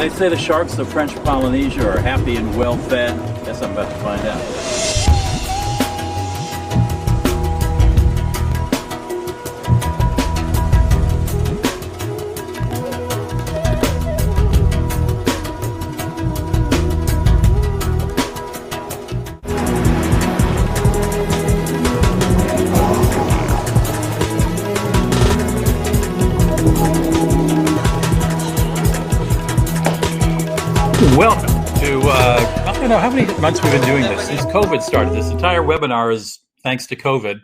They say the sharks of French Polynesia are happy and well fed. Guess I'm about to find out. Welcome to, I don't know how many months we've been doing this. Since COVID started, this entire webinar is thanks to COVID.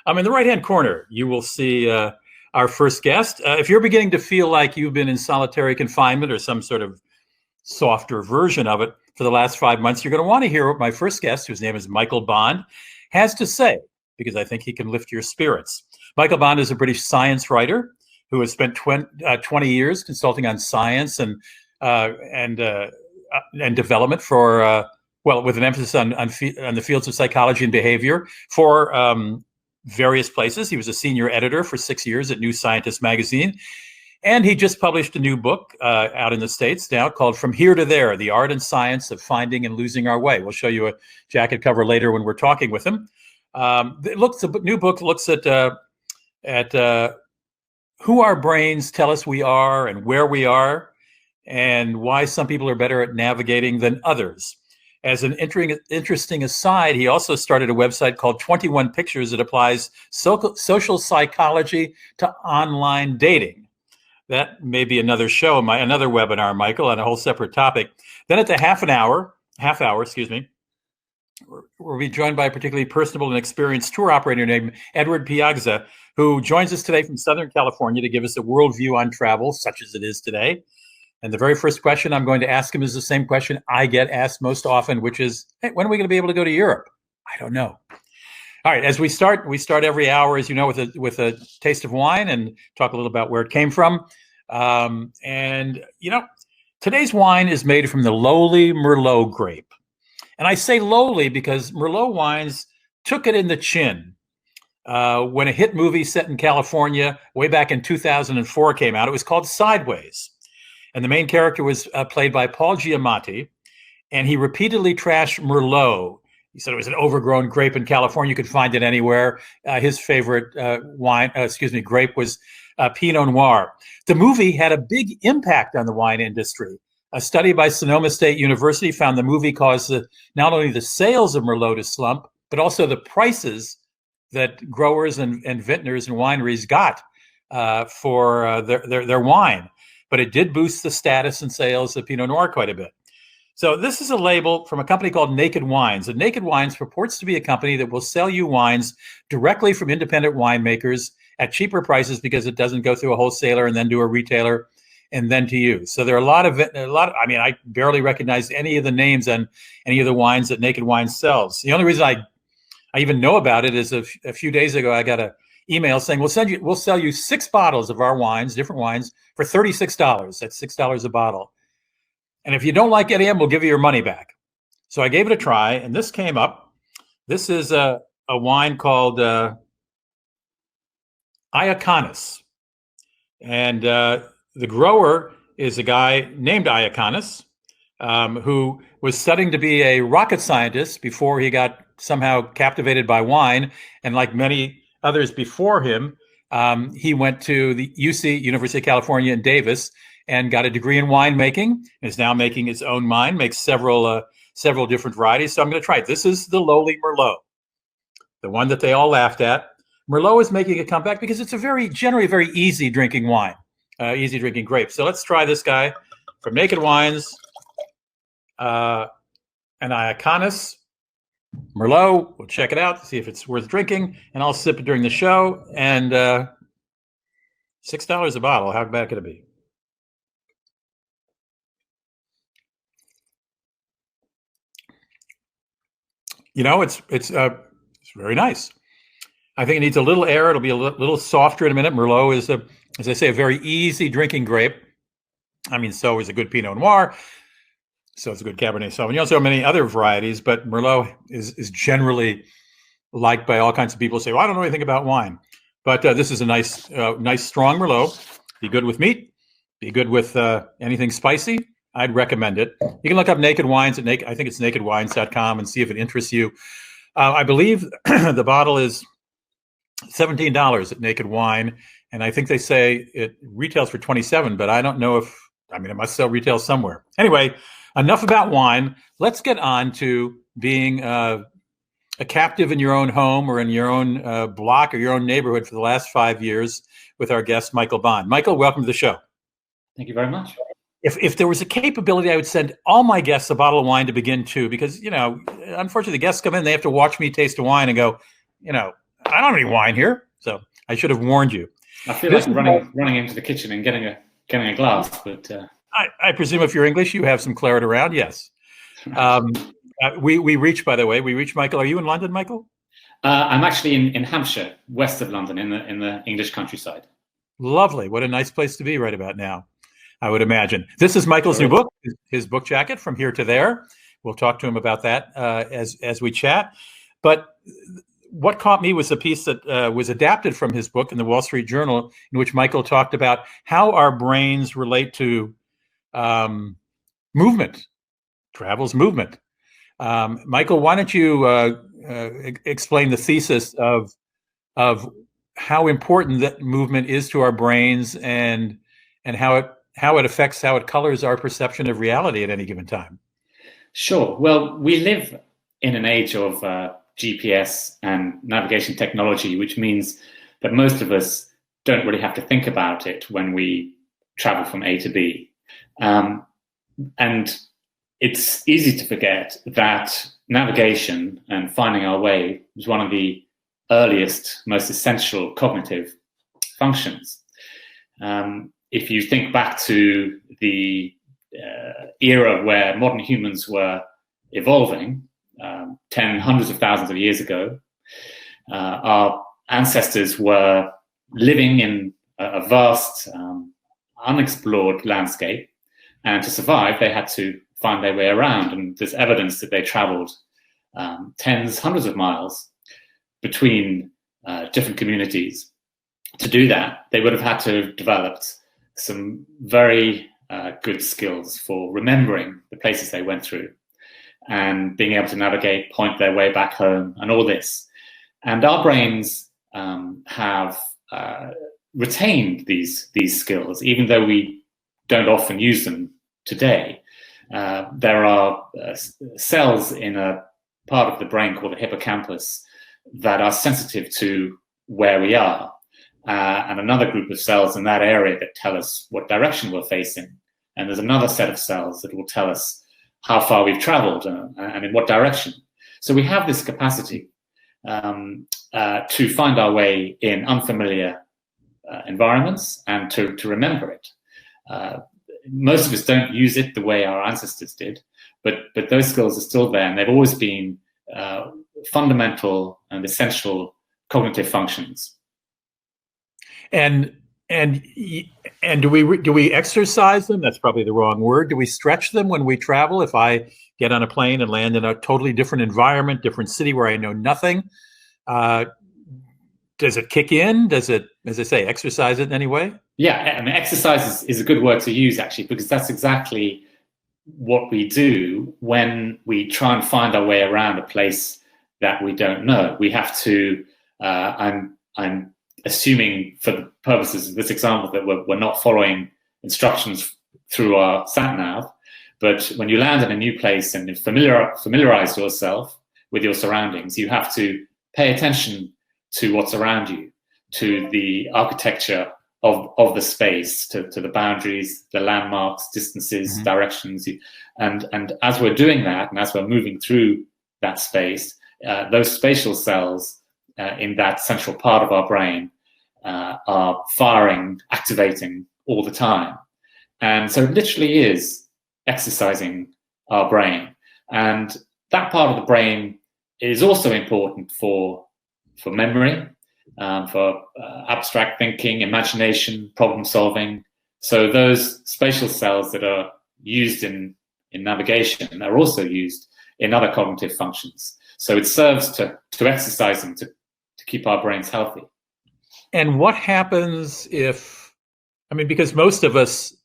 In the right-hand corner, you will see our first guest. If you're beginning to feel like you've been in solitary confinement or some sort of softer version of it for the last 5 months, you're going to want to hear what my first guest, whose name is Michael Bond, has to say, because I think he can lift your spirits. Michael Bond is a British science writer who has spent 20 years consulting on science and development for, with an emphasis on the fields of psychology and behavior for various places. He was a senior editor for 6 years at New Scientist magazine. And he just published a new book out in the States now called From Here to There, The Art and Science of Finding and Losing Our Way. We'll show you a jacket cover later when we're talking with him. The new book looks at who our brains tell us we are and where we are, and why some people are better at navigating than others. As an interesting aside, he also started a website called 21 Pictures that applies social psychology to online dating. That may be another show, another webinar, Michael, on a whole separate topic. Then at the half hour, we'll be joined by a particularly personable and experienced tour operator named Edward Piazza, who joins us today from Southern California to give us a worldview on travel, such as it is today. And the very first question I'm going to ask him is the same question I get asked most often, which is, hey, when are we going to be able to go to Europe? I don't know. All right, as we start every hour, as you know, with a taste of wine and talk a little about where it came from. Today's wine is made from the lowly Merlot grape. And I say lowly because Merlot wines took it in the chin. When a hit movie set in California way back in 2004 came out, it was called Sideways. And the main character was played by Paul Giamatti, and he repeatedly trashed Merlot. He said it was an overgrown grape in California. You could find it anywhere. His favorite grape was Pinot Noir. The movie had a big impact on the wine industry. A study by Sonoma State University found the movie caused not only the sales of Merlot to slump, but also the prices that growers and vintners and wineries got for their wine. But it did boost the status and sales of Pinot Noir quite a bit. So this is a label from a company called Naked Wines. And Naked Wines purports to be a company that will sell you wines directly from independent winemakers at cheaper prices because it doesn't go through a wholesaler and then to a retailer and then to you. So there are a lot of, I barely recognize any of the names on any of the wines that Naked Wines sells. The only reason I even know about it is a few days ago, I got a email saying we'll sell you 6 bottles of our wines, different wines, for $36. That's $6 a bottle. And if you don't like any of them, we'll give you your money back. So I gave it a try, and this came up. This is a wine called Iaconis. And the grower is a guy named Iaconis, who was studying to be a rocket scientist before he got somehow captivated by wine. And like many others before him, he went to the UC, University of California in Davis, and got a degree in winemaking, and is now making his own wine, makes several different varieties. So I'm going to try it. This is the lowly Merlot, the one that they all laughed at. Merlot is making a comeback because it's generally a very easy drinking wine, easy drinking grape. So let's try this guy from Naked Wines, an Iaconis Merlot. We'll check it out, see if it's worth drinking, and I'll sip it during the show. And $6 a bottle. How bad could it be? It's very nice. I think it needs a little air. It'll be a little softer in a minute. Merlot is, as I say, a very easy drinking grape. So is a good Pinot Noir. So it's a good Cabernet Sauvignon. So many other varieties, but Merlot is generally liked by all kinds of people who say, well, I don't know anything about wine. But this is a nice strong Merlot. Be good with meat. Be good with anything spicy. I'd recommend it. You can look up Naked Wines at I think it's nakedwines.com and see if it interests you. I believe the bottle is $17 at Naked Wine, and I think they say it retails for $27, but I don't know it must sell retail somewhere. Anyway, enough about wine. Let's get on to being a captive in your own home or in your own block or your own neighborhood for the last 5 years with our guest, Michael Bond. Michael, welcome to the show. Thank you very much. If there was a capability, I would send all my guests a bottle of wine to begin too, because, unfortunately, the guests come in, they have to watch me taste a wine and go, I don't have any wine here. So I should have warned you. I feel like running into the kitchen and getting a glass, but I presume if you're English, you have some claret around. Yes. We reach Michael. Are you in London, Michael? I'm actually in Hampshire, west of London, in the English countryside. Lovely. What a nice place to be right about now, I would imagine. This is Michael's new book, his book jacket, From Here to There. We'll talk to him about that as we chat. But what caught me was a piece that was adapted from his book in the Wall Street Journal, in which Michael talked about how our brains relate to movement, travel's movement. Michael, why don't you explain the thesis of how important that movement is to our brains and how it affects, how it colors our perception of reality at any given time? Sure. Well, we live in an age of GPS and navigation technology, which means that most of us don't really have to think about it when we travel from A to B. And it's easy to forget that navigation and finding our way was one of the earliest, most essential cognitive functions. If you think back to the era where modern humans were evolving, hundreds of thousands of years ago, our ancestors were living in a vast, unexplored landscape, and to survive, they had to find their way around. And there's evidence that they traveled hundreds of miles between different communities. To do that, they would have had to have developed some very good skills for remembering the places they went through and being able to navigate, point their way back home, and all this. And our brains have retained these skills, even though we don't often use them today. There are cells in a part of the brain called the hippocampus that are sensitive to where we are, and another group of cells in that area that tell us what direction we're facing. And there's another set of cells that will tell us how far we've traveled and in what direction. So we have this capacity to find our way in unfamiliar environments and to remember it. Most of us don't use it the way our ancestors did, but those skills are still there, and they've always been fundamental and essential cognitive functions. And do we exercise them? That's probably the wrong word. Do we stretch them when we travel? If I get on a plane and land in a totally different environment, different city where I know nothing, does it kick in? Does it, as I say, exercise it in any way? Yeah, I mean, exercise is a good word to use, actually, because that's exactly what we do when we try and find our way around a place that we don't know. We have to, I'm assuming for the purposes of this example that we're not following instructions through our sat-nav, but when you land in a new place and familiarize yourself with your surroundings, you have to pay attention to what's around you, to the architecture of the space, to the boundaries, the landmarks, distances, mm-hmm. directions. And as we're doing that, and as we're moving through that space, those spatial cells in that central part of our brain are firing, activating all the time. And so it literally is exercising our brain. And that part of the brain is also important for memory, for abstract thinking, imagination, problem solving. So those spatial cells that are used in navigation are also used in other cognitive functions. So it serves to exercise them, to keep our brains healthy. And what happens if, because most of us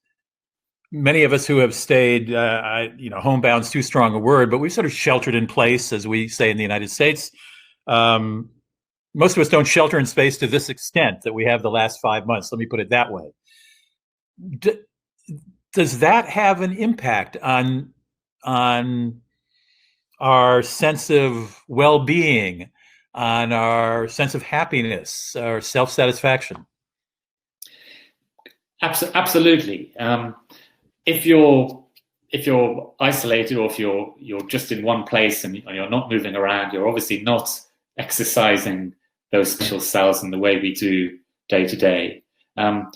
many of us who have stayed, homebound's too strong a word, but we've sort of sheltered in place, as we say in the United States. Most of us don't shelter in space to this extent that we have the last 5 months. Let me put it that way. Does that have an impact on our sense of well-being, on our sense of happiness, our self-satisfaction? Absolutely. If you're isolated, or if you're just in one place and you're not moving around, you're obviously not exercising those special cells in the way we do day to day. But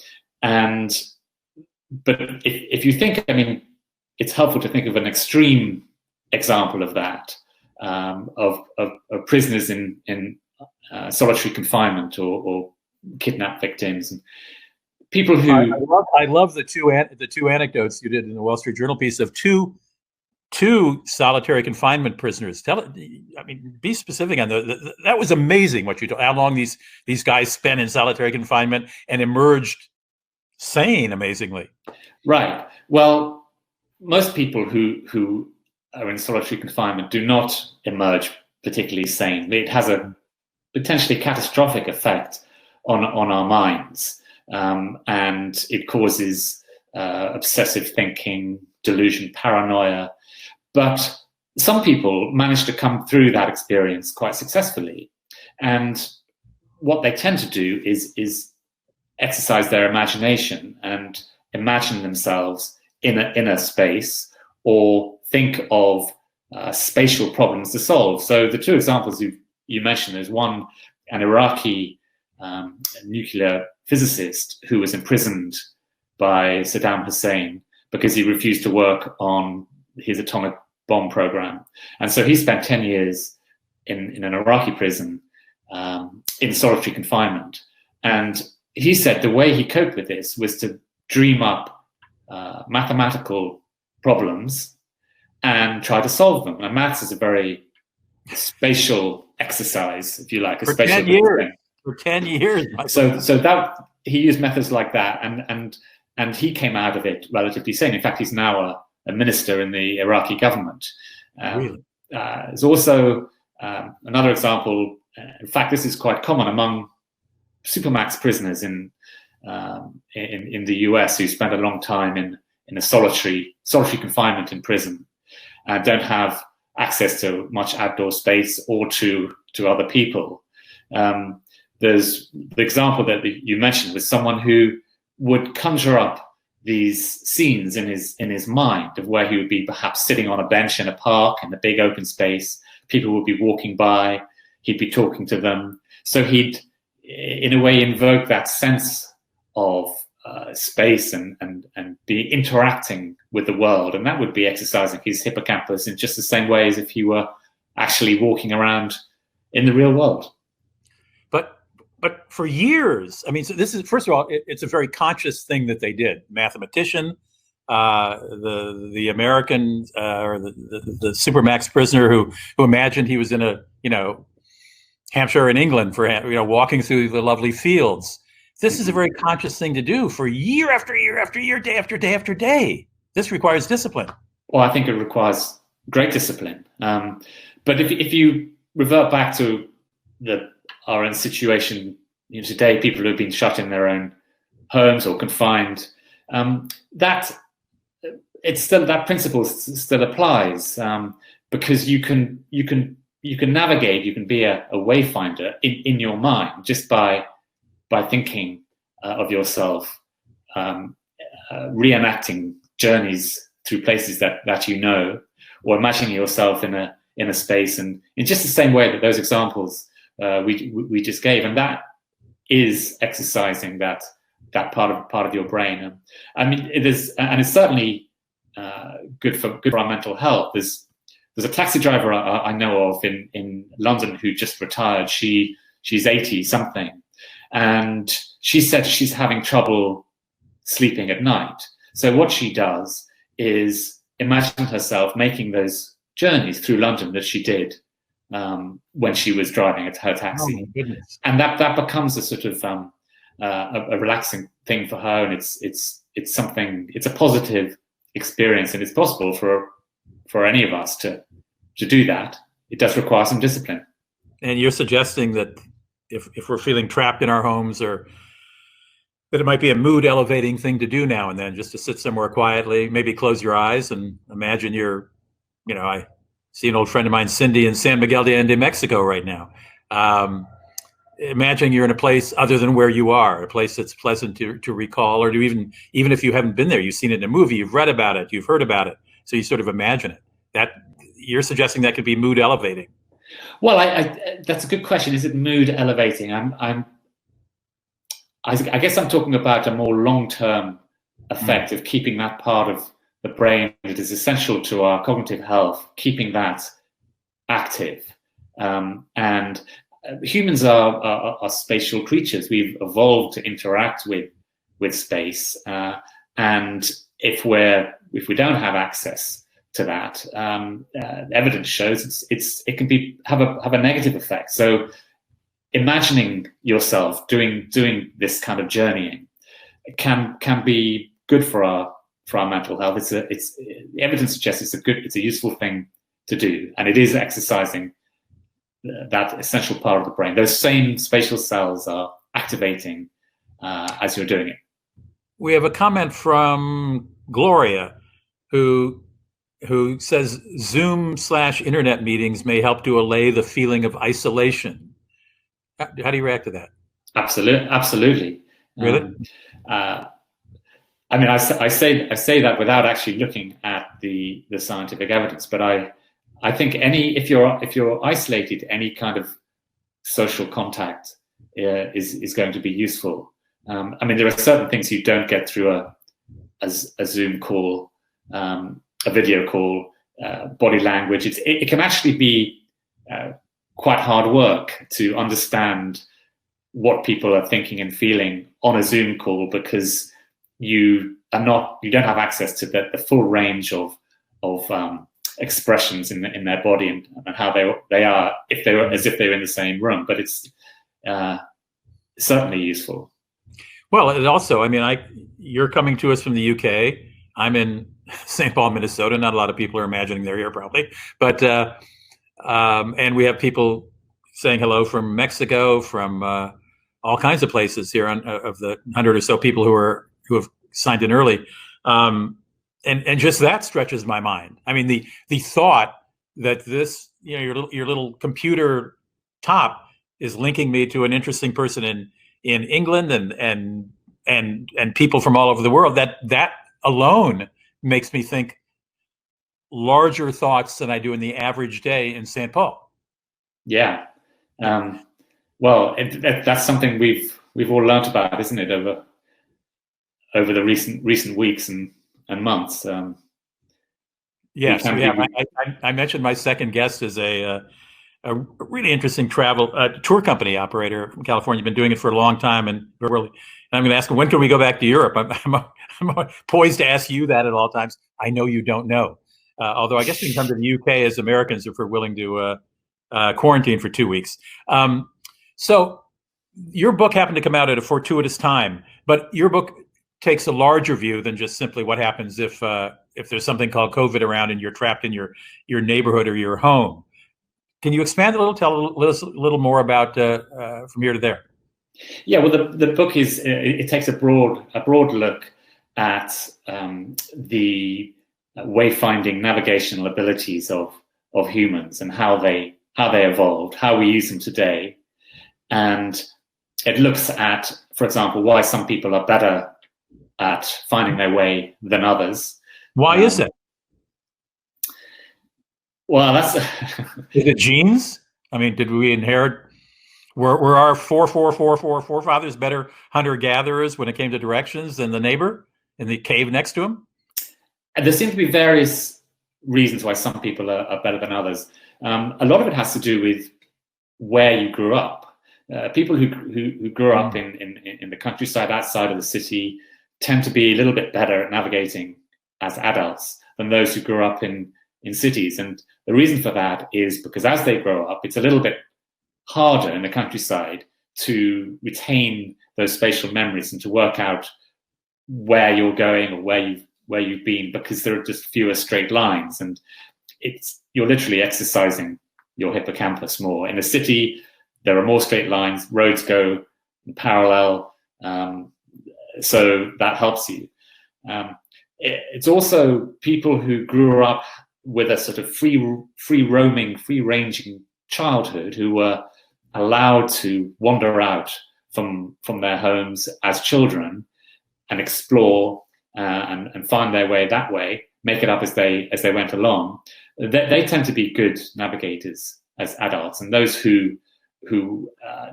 if you think, it's helpful to think of an extreme example of that, of prisoners in solitary confinement, or kidnapped victims, and people who I love the two anecdotes you did in the Wall Street Journal piece of two solitary confinement prisoners. Be specific on that was amazing what you told. How long these guys spent in solitary confinement and emerged sane, amazingly. Right. Well, most people who are in solitary confinement do not emerge particularly sane. It has a potentially catastrophic effect on our minds, and it causes obsessive thinking, delusion, paranoia. But some people manage to come through that experience quite successfully, and what they tend to do is exercise their imagination and imagine themselves in a space, or think of spatial problems to solve. So the two examples you mentioned, there's one, an Iraqi nuclear physicist who was imprisoned by Saddam Hussein because he refused to work on his atomic bomb program. And so he spent 10 years in an Iraqi prison in solitary confinement. And he said the way he coped with this was to dream up mathematical problems and try to solve them. And maths is a very spatial exercise, if you like. For 10 years. For 10 years. So that he used methods like that, and he came out of it relatively sane. In fact, he's now a minister in the Iraqi government. Really? There's also another example. In fact, this is quite common among supermax prisoners in the US who spend a long time in a solitary confinement in prison, don't have access to much outdoor space or to other people. There's the example that you mentioned with someone who would conjure up these scenes in his mind of where he would be perhaps sitting on a bench in a park in a big open space. People would be walking by, he'd be talking to them. So he'd, in a way, invoke that sense of space and be interacting with the world. And that would be exercising his hippocampus in just the same way as if he were actually walking around in the real world. But for years, so this is, first of all, it's a very conscious thing that they did. Mathematician, the American or the supermax prisoner who imagined he was in Hampshire in England for walking through the lovely fields. This is a very conscious thing to do for year after year after year, day after day after day. This requires discipline. Well, I think it requires great discipline. But if you revert back to our own situation today, people who have been shut in their own homes or confined, that principle still applies, because you can navigate, you can be a wayfinder in your mind just by thinking of yourself, reenacting journeys through places that you know, or imagining yourself in a space, and in just the same way that those examples we just gave, and that is exercising that part of your brain. It is, and it's certainly good for our mental health. There's a taxi driver I know of in London who just retired. She's 80 something, and she said she's having trouble sleeping at night. So what she does is imagine herself making those journeys through London that she did when she was driving her taxi. Oh, my goodness. And that becomes a sort of a relaxing thing for her, and it's something. It's a positive experience, and it's possible for any of us to do that. It does require some discipline. And you're suggesting that if we're feeling trapped in our homes, or that it might be a mood elevating thing to do now and then, just to sit somewhere quietly, maybe close your eyes and imagine I see an old friend of mine, Cindy, in San Miguel de Mexico right now. Imagine you're in a place other than where you are, a place that's pleasant to recall, or to even if you haven't been there, you've seen it in a movie, you've read about it, you've heard about it, so you sort of imagine it. That you're suggesting that could be mood elevating. Well, I that's a good question. Is it mood elevating? I guess I'm talking about a more long-term effect of keeping that part of the brain that is essential to our cognitive health, keeping that active. And humans are spatial creatures. We've evolved to interact with space, and if we don't have access to that, evidence shows it can have a negative effect. So, imagining yourself doing this kind of journeying can be good for our mental health. The evidence suggests it's a useful thing to do, and it is exercising that essential part of the brain. Those same spatial cells are activating as you're doing it. We have a comment from Gloria, who says Zoom/internet meetings may help to allay the feeling of isolation. How do you react to that? Absolutely. Really? I mean, I say that without actually looking at the scientific evidence, but I think if you're isolated, any kind of social contact is going to be useful. I mean, there are certain things you don't get through a Zoom call, a video call, body language. It can actually be quite hard work to understand what people are thinking and feeling on a Zoom call, because you don't have access to the full range of expressions in their body and how they are if they're in the same room. But it's certainly useful. Well, it also, I mean, you're coming to us from the UK. I'm in St. Paul, Minnesota. Not a lot of people are imagining they're here, probably, but and we have people saying hello from Mexico, from all kinds of places here of the 100 or so people who have signed in early. And just that stretches my mind. I mean, the thought that this, your little computer top is linking me to an interesting person in England and people from all over the world, that alone makes me think larger thoughts than I do in the average day in St. Paul. Yeah. Well, that's something we've all learnt about, isn't it, over the recent weeks and months. Yes, I mentioned my second guest is a really interesting tour company operator from California. Been doing it for a long time, and I'm going to ask him, when can we go back to Europe? I'm poised to ask you that at all times. I know you don't know, although I guess we can come to the UK as Americans if we're willing to quarantine for 2 weeks. So your book happened to come out at a fortuitous time, but your book takes a larger view than just simply what happens if there's something called COVID around and you're trapped in your neighborhood or your home. Can you expand a little, tell us a little more about from here to there? Yeah, well, the book it takes a broad look at the wayfinding navigational abilities of humans and how they evolved, how we use them today, and it looks at, for example, why some people are better at finding their way than others. Why is that? Well, that's is it genes? I mean, did we inherit? Were our forefathers better hunter-gatherers when it came to directions than the neighbor in the cave next to him? And there seem to be various reasons why some people are better than others. A lot of it has to do with where you grew up. People who grew up in the countryside outside of the city tend to be a little bit better at navigating as adults than those who grew up in cities. And the reason for that is because as they grow up, it's a little bit harder in the countryside to retain those spatial memories and to work out where you're going or where where you've been because there are just fewer straight lines, and you're literally exercising your hippocampus more. In a city, there are more straight lines, roads go parallel, so that helps you. It's also people who grew up with a sort of free roaming, free ranging childhood who were allowed to wander out from their homes as children and explore and find their way that way, make it up as they went along. They tend to be good navigators as adults, and those who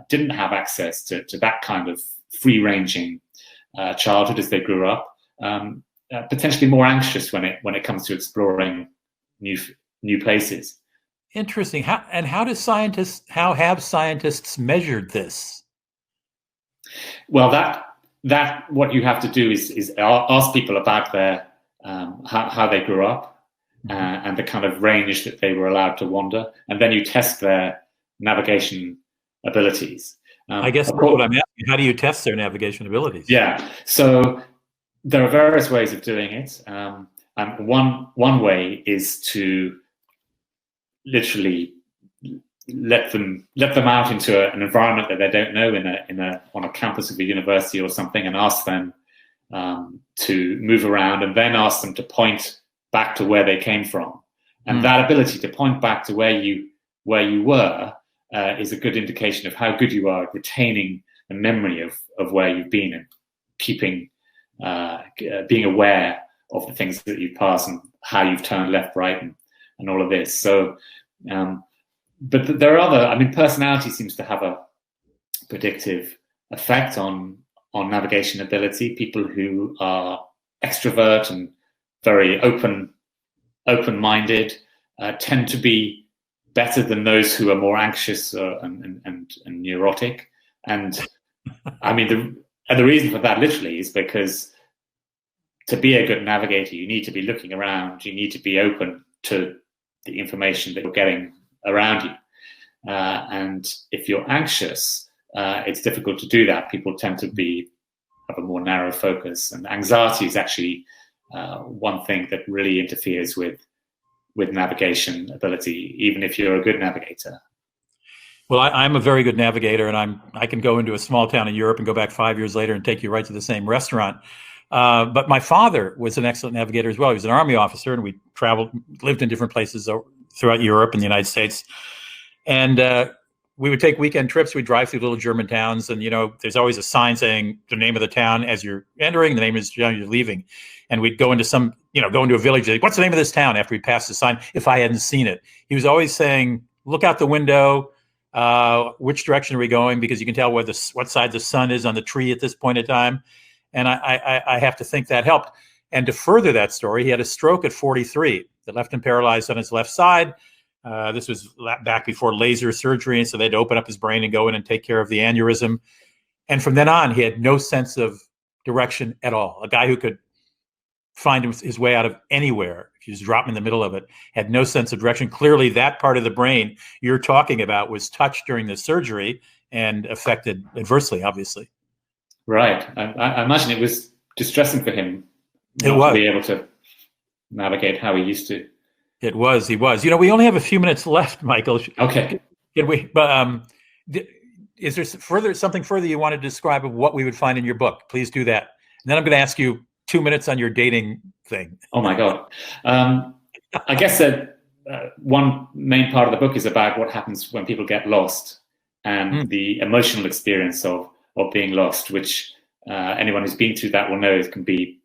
didn't have access to that kind of free ranging childhood as they grew up, potentially more anxious when it comes to exploring new places. Interesting. How have scientists measured this? Well, that what you have to do is ask people about their how they grew up and the kind of range that they were allowed to wander, and then you test their navigation abilities. I guess that's what I'm asking. How do you test their navigation abilities? Yeah, so there are various ways of doing it. And one way is to literally let them out into an environment that they don't know on a campus of a university or something, and ask them to move around, and then ask them to point back to where they came from. And that ability to point back to where you were is a good indication of how good you are at retaining the memory of where you've been and keeping being aware of the things that you've passed and how you've turned left, right, and all of this. So, but there are other. Personality seems to have a predictive effect on navigation ability. People who are extrovert and very open-minded tend to be better than those who are more anxious and neurotic. And the reason for that literally is because to be a good navigator, you need to be looking around. You need to be open to the information that you're getting around you. And if you're anxious, it's difficult to do that. People tend to have a more narrow focus, and anxiety is actually one thing that really interferes with navigation ability, even if you're a good navigator. Well, I'm a very good navigator, and I can go into a small town in Europe and go back 5 years later and take you right to the same restaurant. But my father was an excellent navigator as well. He was an Army officer, and we lived in different places throughout Europe and the United States. And we would take weekend trips. We'd drive through little German towns, and there's always a sign saying the name of the town as you're entering, the name is you're leaving. And we'd go into a village. Like, what's the name of this town? After we passed the sign, if I hadn't seen it, he was always saying, "Look out the window. Which direction are we going? Because you can tell what side the sun is on the tree at this point in time." And I have to think that helped. And to further that story, he had a stroke at 43 that left him paralyzed on his left side. This was back before laser surgery, and so they had to open up his brain and go in and take care of the aneurysm. And from then on, he had no sense of direction at all. A guy who could find his way out of anywhere, if you just drop him in the middle of it, had no sense of direction. Clearly, that part of the brain you're talking about was touched during the surgery and affected adversely, obviously. Right. I imagine it was distressing for him to be able to navigate how he used to. It was. He was. We only have a few minutes left, Michael. Okay. Can we? But is there something further you want to describe of what we would find in your book? Please do that. And then I'm going to ask you 2 minutes on your dating thing. Oh my God. I guess that one main part of the book is about what happens when people get lost and the emotional experience of being lost, which anyone who's been through that will know it can be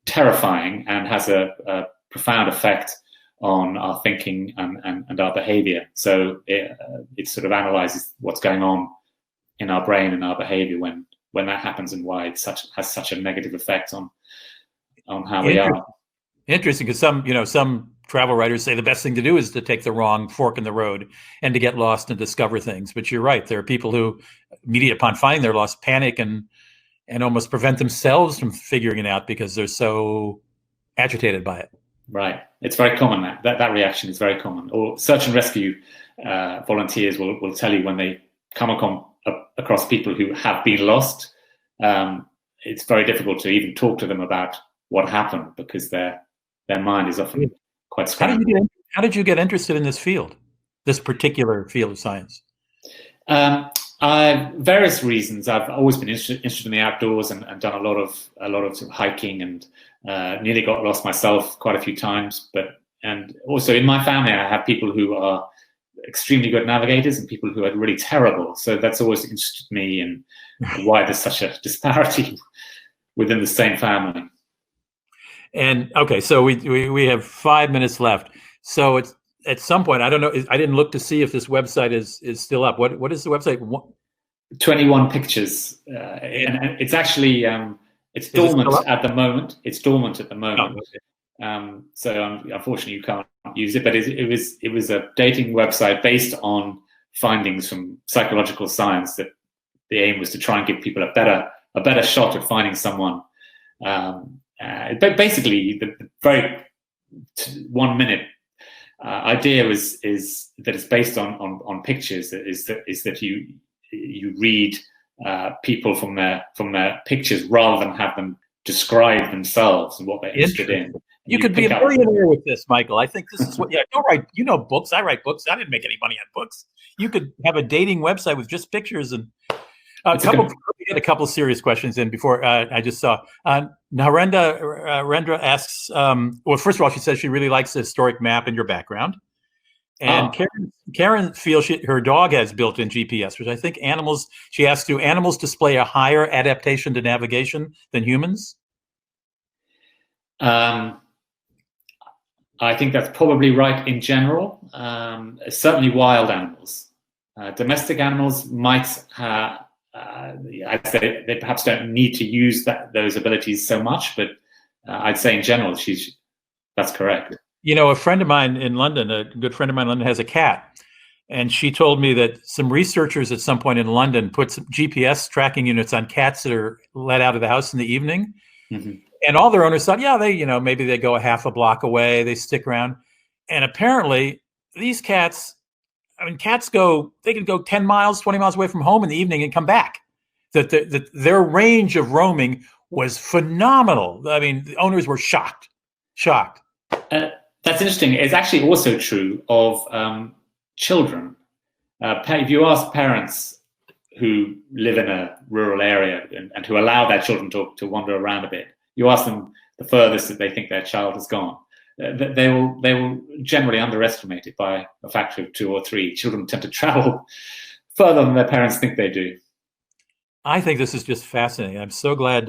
terrifying and has a profound effect on our thinking and our behavior. So it sort of analyzes what's going on in our brain and our behavior when that happens, and why it has such a negative effect on how we are. Interesting, because some travel writers say the best thing to do is to take the wrong fork in the road and to get lost and discover things. But you're right. There are people who, immediately upon finding their lost, panic and almost prevent themselves from figuring it out because they're so agitated by it. Right. It's very common. That reaction is very common. Or search and rescue volunteers will tell you when they come across people who have been lost, it's very difficult to even talk to them about what happened, because their mind is often quite scrambled. How did you get interested in this field, this particular field of science? Various reasons. I've always been interested in the outdoors and done a lot of sort of hiking, and nearly got lost myself quite a few times. And also in my family, I have people who are extremely good navigators and people who are really terrible. So that's always interested me in why there's such a disparity within the same family. And okay, so we have 5 minutes left. So it's at some point, I don't know. I didn't look to see if this website is still up. What is the website? 21 Pictures, and it's actually it's dormant at the moment. It's dormant at the moment. Oh, okay. So unfortunately, you can't use it. But it was a dating website based on findings from psychological science. That the aim was to try and give people a better shot at finding someone. But basically, the very 1 minute idea is that it's based on pictures. Is that you read people from their pictures rather than have them describe themselves and what they're interested in. You could be a millionaire with this, Michael. I think this is what. Yeah, don't write. You know books. I write books. I didn't make any money on books. You could have a dating website with just pictures and. We had a couple of serious questions in before I just saw. Narendra asks, well, first of all, she says she really likes the historic map in your background. And Karen feels her dog has built-in GPS, which I think she asks, do animals display a higher adaptation to navigation than humans? I think that's probably right in general. Certainly wild animals. Domestic animals might have... I'd say they perhaps don't need to use those abilities so much, but I'd say in general, that's correct. You know, a friend of mine in London, a good friend of mine in London, has a cat, and she told me that some researchers at some point in London put some GPS tracking units on cats that are let out of the house in the evening, and all their owners thought, maybe they go a half a block away, they stick around, and apparently these cats. I mean, cats they can go 10 miles, 20 miles away from home in the evening and come back. That their range of roaming was phenomenal. I mean, the owners were shocked. That's interesting. It's actually also true of children. If you ask parents who live in a rural area and who allow their children to wander around a bit, you ask them the furthest that they think their child has gone. They will generally underestimate it by a factor of 2 or 3. Children tend to travel further than their parents think they do. I think this is just fascinating. I'm so glad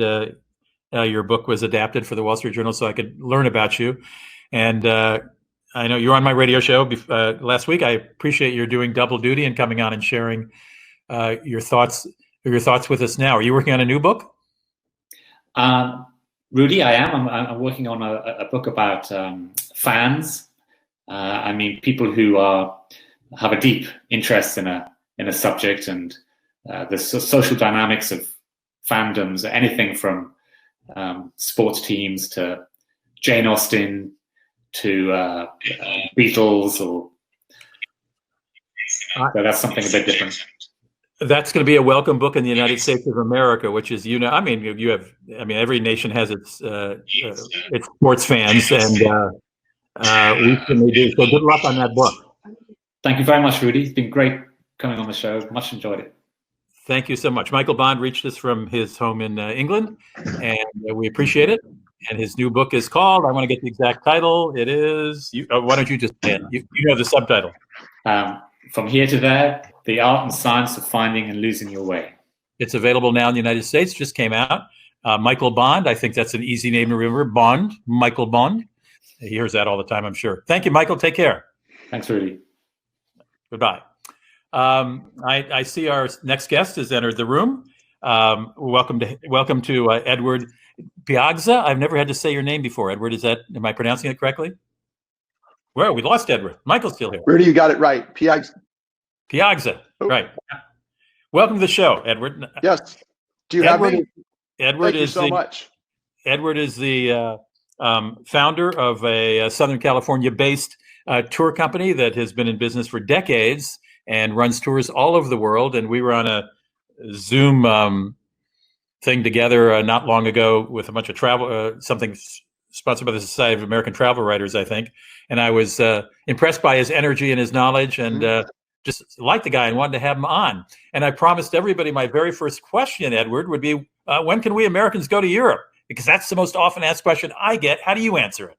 your book was adapted for the Wall Street Journal so I could learn about you. And I know you were on my radio show last week. I appreciate your doing double duty and coming on and sharing your thoughts with us now. Are you working on a new book? Rudy, I am. I'm working on a book about fans. I mean, people who have a deep interest in a subject and the social dynamics of fandoms, anything from sports teams to Jane Austen to Beatles, so that's something a bit different. That's going to be a welcome book in the United States of America, which is, every nation has its sports fans, and we certainly do. So good luck on that book. Thank you very much, Rudy. It's been great coming on the show. Much enjoyed it. Thank you so much. Michael Bond reached us from his home in England, and we appreciate it. And his new book is called, I want to get the exact title. It is, why don't you just say it? You know the subtitle. From Here to There, The Art and Science of Finding and Losing Your Way. It's available now in the United States, just came out. Michael Bond, I think that's an easy name to remember. Bond, Michael Bond. He hears that all the time, I'm sure. Thank you, Michael. Take care. Thanks, Rudy. Goodbye. I see our next guest has entered the room. Welcome to Edward Piazza. I've never had to say your name before. Edward, am I pronouncing it correctly? Well, we lost Edward. Michael's still here. Rudy, you got it right. Piazza. Oh. Right. Welcome to the show, Edward. Yes. Do you have me? Edward Thank you so much. Edward is the founder of a Southern California-based tour company that has been in business for decades and runs tours all over the world. And we were on a Zoom thing together not long ago with a bunch of travel, something sponsored by the Society of American Travel Writers, I think. And I was impressed by his energy and his knowledge, and just liked the guy and wanted to have him on. And I promised everybody my very first question, Edward, would be, when can we Americans go to Europe? Because that's the most often asked question I get. How do you answer it?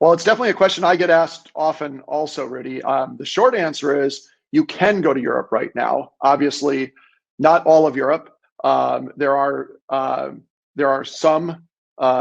Well, it's definitely a question I get asked often also, Rudy. The short answer is you can go to Europe right now. Obviously, not all of Europe. There are some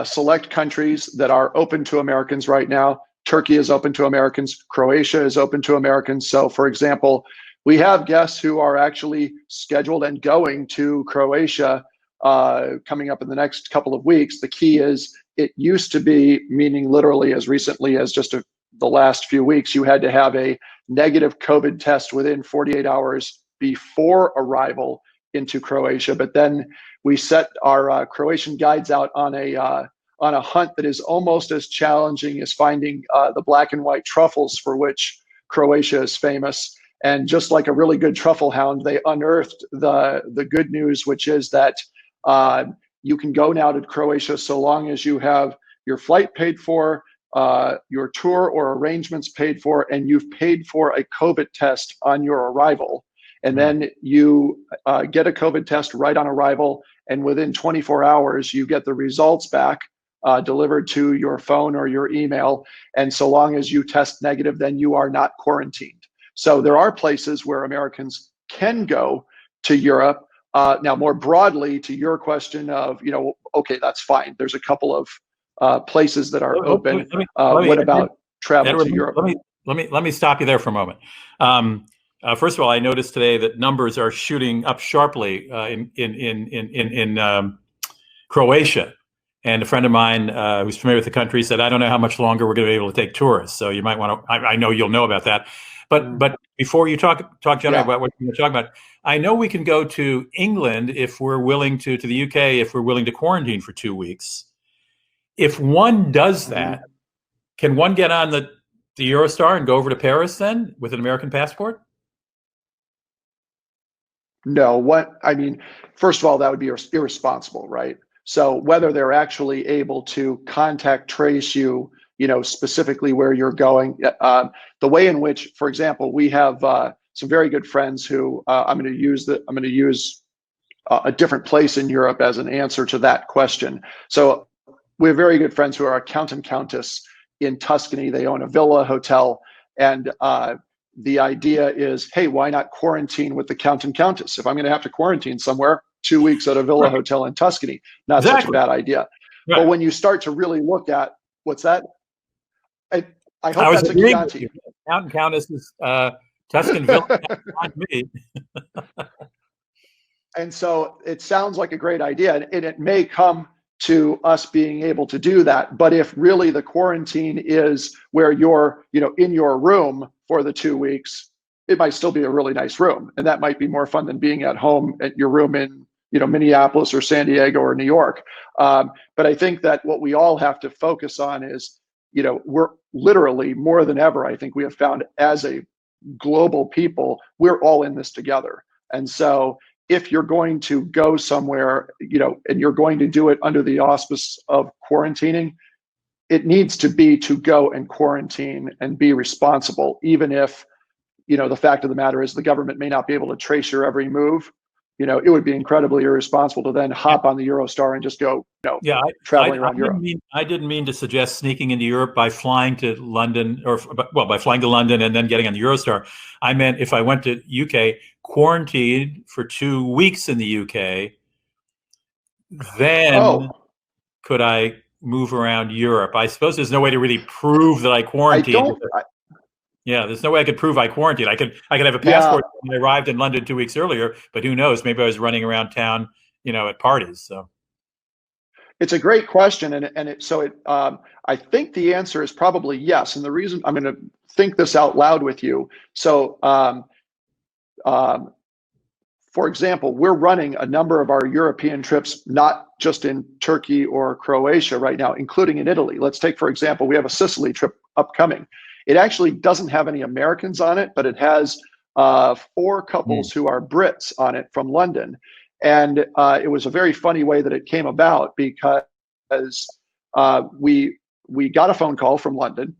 select countries that are open to Americans right now. Turkey is open to Americans. Croatia is open to Americans. So, for example, we have guests who are actually scheduled and going to Croatia coming up in the next couple of weeks. The key is it used to be, meaning literally as recently as just the last few weeks, you had to have a negative COVID test within 48 hours before arrival into Croatia. But then we set our Croatian guides out on a hunt that is almost as challenging as finding the black and white truffles for which Croatia is famous. And just like a really good truffle hound, they unearthed the good news, which is that you can go now to Croatia so long as you have your flight paid for, your tour or arrangements paid for, and you've paid for a COVID test on your arrival. And then you get a COVID test right on arrival, and within 24 hours, you get the results back delivered to your phone or your email. And so long as you test negative, then you are not quarantined. So there are places where Americans can go to Europe. Now, more broadly, to your question of, okay, that's fine. There's a couple of places that are open. What about travel Edward, to Europe? Let me stop you there for a moment. First of all, I noticed today that numbers are shooting up sharply in Croatia. And a friend of mine who's familiar with the country said, I don't know how much longer we're going to be able to take tourists. So you might want to, I know you'll know about that. But before you talk generally about what you're talking about, I know we can go to England if we're willing to the UK, if we're willing to quarantine for 2 weeks. If one does that, can one get on the Eurostar and go over to Paris then with an American passport? No, first of all, that would be irresponsible, right? So whether they're actually able to contact trace you, specifically where you're going, the way in which, for example, we have some very good friends who I'm going to use a different place in Europe as an answer to that question. So we have very good friends who are a count and countess in Tuscany. They own a villa hotel, and the idea is, hey, why not quarantine with the count and countess? If I'm going to have to quarantine somewhere, 2 weeks at a villa hotel in Tuscany, not such a bad idea. Right. But when you start to really look at what's that, I hope that's a Chianti. Count and countess is Tuscan villa on me. And so it sounds like a great idea, and it may come to us being able to do that. But if really the quarantine is where you're, in your room for the 2 weeks, it might still be a really nice room, and that might be more fun than being at home at your room in Minneapolis or San Diego or New York. But I think that what we all have to focus on is, we're literally more than ever, I think we have found as a global people, we're all in this together. And so if you're going to go somewhere, and you're going to do it under the auspice of quarantining, it needs to be to go and quarantine and be responsible, even if, the fact of the matter is the government may not be able to trace your every move. It would be incredibly irresponsible to then hop on the Eurostar and just go, traveling around Europe. I didn't mean to suggest sneaking into Europe by flying to London, by flying to London and then getting on the Eurostar. I meant if I went to UK, quarantined for 2 weeks in the UK, then could I move around Europe? I suppose there's no way to really prove that I quarantined. There's no way I could prove I quarantined. I could have a passport when I arrived in London 2 weeks earlier, but who knows? Maybe I was running around town, at parties. So it's a great question, I think the answer is probably yes. And the reason I'm going to think this out loud with you. So, for example, we're running a number of our European trips, not just in Turkey or Croatia right now, including in Italy. Let's take, for example, we have a Sicily trip upcoming. It actually doesn't have any Americans on it, but it has 4 couples who are Brits on it from London. And it was a very funny way that it came about, because we got a phone call from London,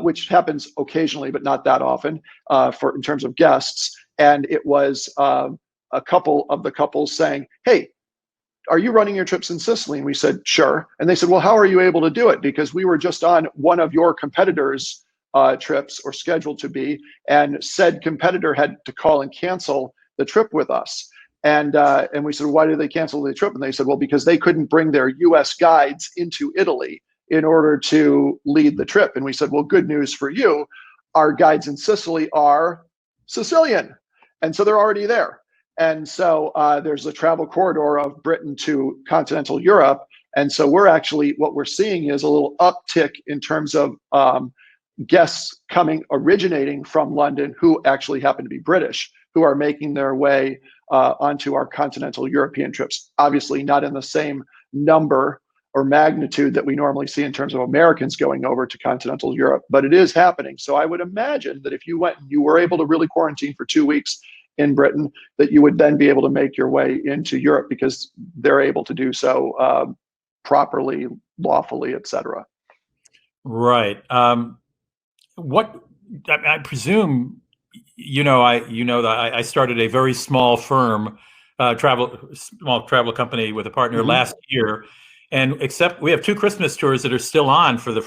which happens occasionally, but not that often in terms of guests. And it was a couple of the couples saying, "Hey, are you running your trips in Sicily?" And we said, "Sure." And they said, "Well, how are you able to do it? Because we were just on one of your competitors' trips, or scheduled to be, and said competitor had to call and cancel the trip with us." And we said, "Why did they cancel the trip?" And they said, "Well, because they couldn't bring their US guides into Italy in order to lead the trip." And we said, "Well, good news for you. Our guides in Sicily are Sicilian. And so they're already there." And so there's a travel corridor of Britain to continental Europe. And so what we're seeing is a little uptick in terms of guests originating from London, who actually happen to be British, who are making their way onto our continental European trips. Obviously not in the same number or magnitude that we normally see in terms of Americans going over to continental Europe, but it is happening. So I would imagine that if you went and you were able to really quarantine for 2 weeks in Britain, that you would then be able to make your way into Europe, because they're able to do so properly, lawfully, etc. Right. What I presume, that I started a very small firm, small travel company with a partner last year, and except we have 2 Christmas tours that are still on for the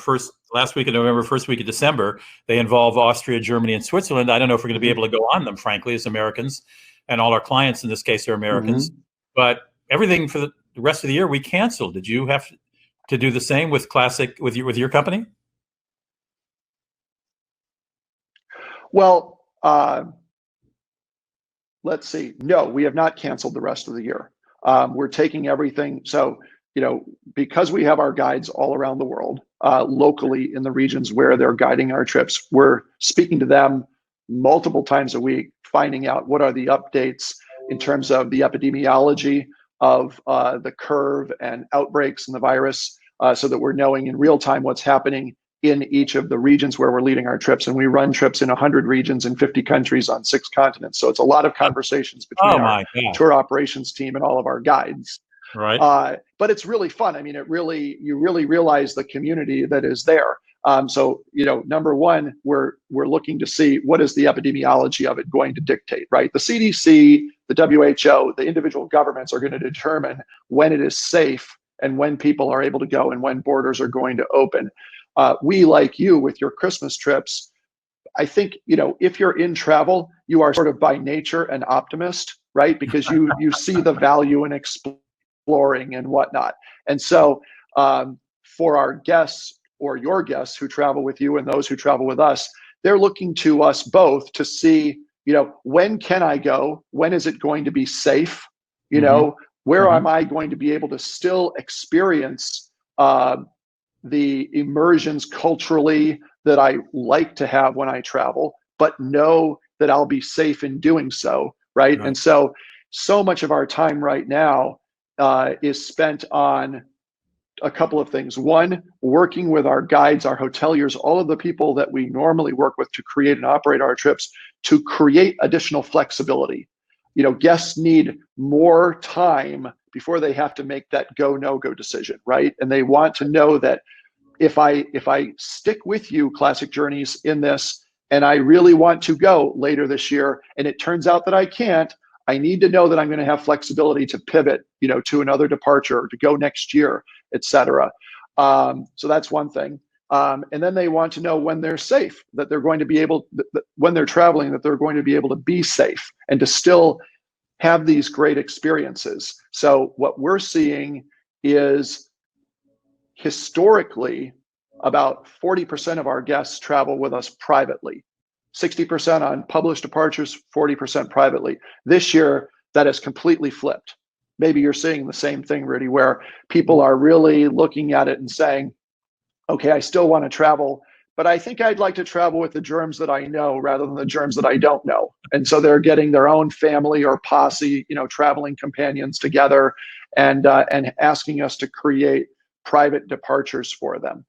last week of November, first week of December. They involve Austria, Germany, and Switzerland. I don't know if we're going to be able to go on them, frankly, as Americans, and all our clients in this case are Americans. But everything for the rest of the year we canceled. Did you have to do the same with with your company? Well, let's see. No, we have not canceled the rest of the year. We're taking everything. So, because we have our guides all around the world, locally in the regions where they're guiding our trips, we're speaking to them multiple times a week, finding out what are the updates in terms of the epidemiology of the curve and outbreaks in the virus, so that we're knowing in real time what's happening in each of the regions where we're leading our trips. And we run trips in 100 regions in 50 countries on 6 continents. So it's a lot of conversations between our tour operations team and all of our guides. Right. But it's really fun. I mean, you really realize the community that is there. So, number one, we're looking to see what is the epidemiology of it going to dictate, right? The CDC, the WHO, the individual governments are going to determine when it is safe and when people are able to go and when borders are going to open. We, like you with your Christmas trips, I think, if you're in travel, you are sort of by nature an optimist, right? Because you see the value in exploring and whatnot. And so for our guests or your guests who travel with you and those who travel with us, they're looking to us both to see, when can I go? When is it going to be safe? Where am I going to be able to still experience the immersions culturally that I like to have when I travel, but know that I'll be safe in doing so, right? And so much of our time right now is spent on a couple of things. One, working with our guides, our hoteliers, all of the people that we normally work with to create and operate our trips, to create additional flexibility. Guests need more time before they have to make that go, no-go decision, right? And they want to know that if I stick with you, Classic Journeys, in this, and I really want to go later this year, and it turns out that I can't, I need to know that I'm going to have flexibility to pivot, to another departure, or to go next year, etc. So that's one thing. And then they want to know when they're safe, that they're going to be able, when they're traveling, that they're going to be able to be safe and to still have these great experiences. So what we're seeing is, historically, about 40% of our guests travel with us privately, 60% on published departures, 40% privately. This year, that has completely flipped. Maybe you're seeing the same thing, Rudy, where people are really looking at it and saying, okay, I still want to travel, but I think I'd like to travel with the germs that I know rather than the germs that I don't know. And so they're getting their own family or posse, traveling companions together, and asking us to create private departures for them.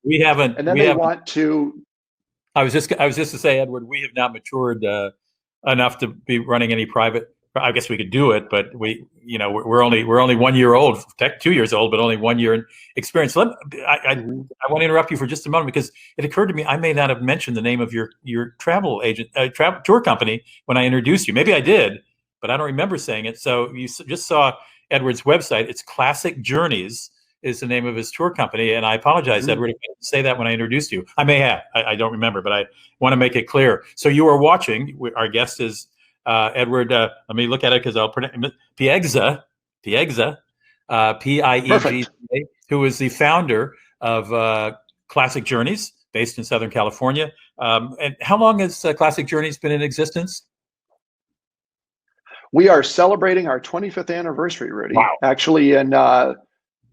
We haven't. And then they want to. I was just to say, Edward, we have not matured enough to be running any private. I guess we could do it, but we're only 1 year old, 2 years old, but only 1 year in experience. I want to interrupt you for just a moment because it occurred to me I may not have mentioned the name of your travel agent, tour company when I introduced you. Maybe I did, but I don't remember saying it. So you just saw Edward's website. It's Classic Journeys is the name of his tour company, and I apologize, Edward, if I didn't say that when I introduced you. I may have. I don't remember, but I want to make it clear. So you are watching. Our guest is Edward, let me look at it because I'll pronounce Piegza, Piegza, Piegza, who is the founder of Classic Journeys, based in Southern California. And how long has Classic Journeys been in existence? We are celebrating our 25th anniversary, Rudy. Wow. Actually, in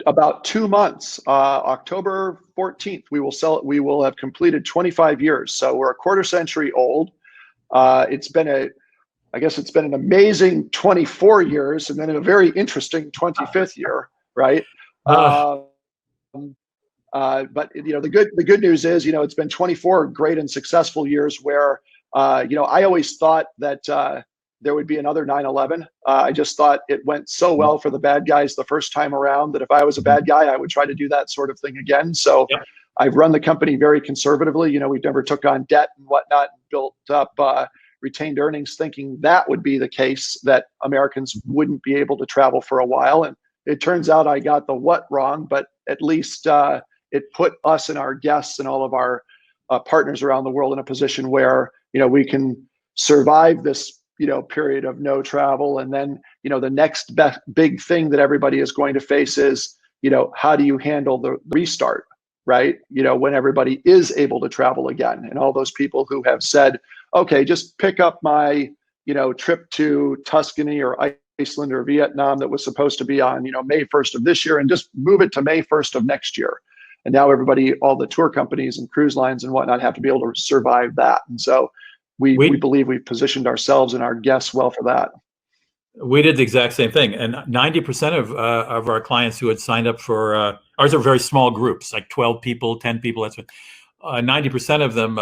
about 2 months, October 14th, we will have completed 25 years. So we're a quarter century old. It's been an amazing 24 years, and then a very interesting 25th year, right? But the good news is, it's been 24 great and successful years where, I always thought that there would be another 9/11. I just thought it went so well for the bad guys the first time around that if I was a bad guy, I would try to do that sort of thing again. So I've run the company very conservatively. We've never took on debt and whatnot, and built up retained earnings thinking that would be the case, that Americans wouldn't be able to travel for a while. And it turns out I got the what wrong, but at least it put us and our guests and all of our partners around the world in a position where, we can survive this, period of no travel. And then, the next big thing that everybody is going to face is, how do you handle the restart, right? When everybody is able to travel again, and all those people who have said, okay, just pick up my, trip to Tuscany or Iceland or Vietnam that was supposed to be on, May 1st of this year, and just move it to May 1st of next year. And now everybody, all the tour companies and cruise lines and whatnot, have to be able to survive that. And so we believe we've positioned ourselves and our guests well for that. We did the exact same thing. And 90% of our clients who had signed up for, ours are very small groups, like 12 people, 10 people. That's what 90% of them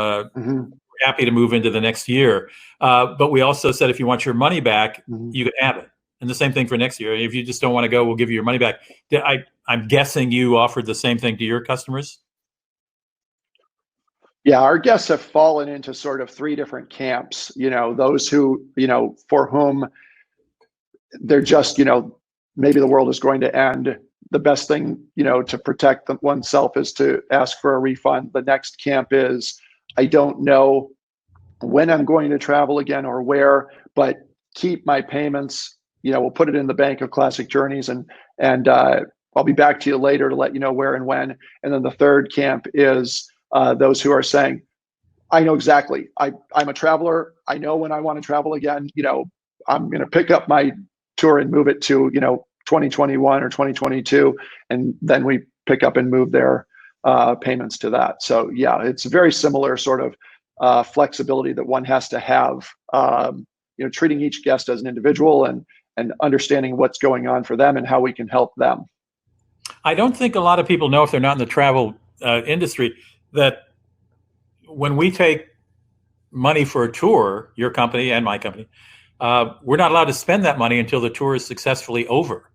happy to move into the next year. But we also said, if you want your money back, you can have it. And the same thing for next year. If you just don't want to go, we'll give you your money back. I'm guessing you offered the same thing to your customers? Yeah, our guests have fallen into sort of three different camps. Those who, for whom they're just, maybe the world is going to end. The best thing, to protect oneself is to ask for a refund. The next camp is, I don't know when I'm going to travel again or where, but keep my payments, we'll put it in the bank of Classic Journeys, and I'll be back to you later to let you know where and when. And then the third camp is those who are saying, I know exactly, I'm a traveler. I know when I want to travel again, I'm going to pick up my tour and move it to, 2021 or 2022. And then we pick up and move their payments to that. So yeah, it's a very similar sort of flexibility that one has to have, treating each guest as an individual and understanding what's going on for them and how we can help them. I don't think a lot of people know, if they're not in the travel industry, that when we take money for a tour, your company and my company, we're not allowed to spend that money until the tour is successfully over.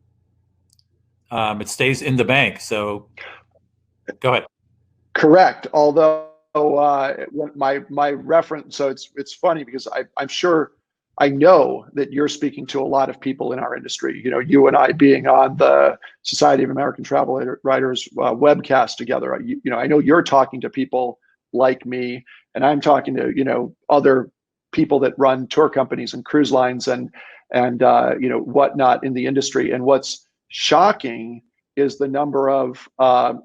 It stays in the bank. So go ahead. Correct. Although my reference, so it's funny because I'm sure, I know that you're speaking to a lot of people in our industry. You and I being on the Society of American Travel Writers webcast together. I know you're talking to people like me, and I'm talking to other people that run tour companies and cruise lines and whatnot in the industry. And what's shocking is the number of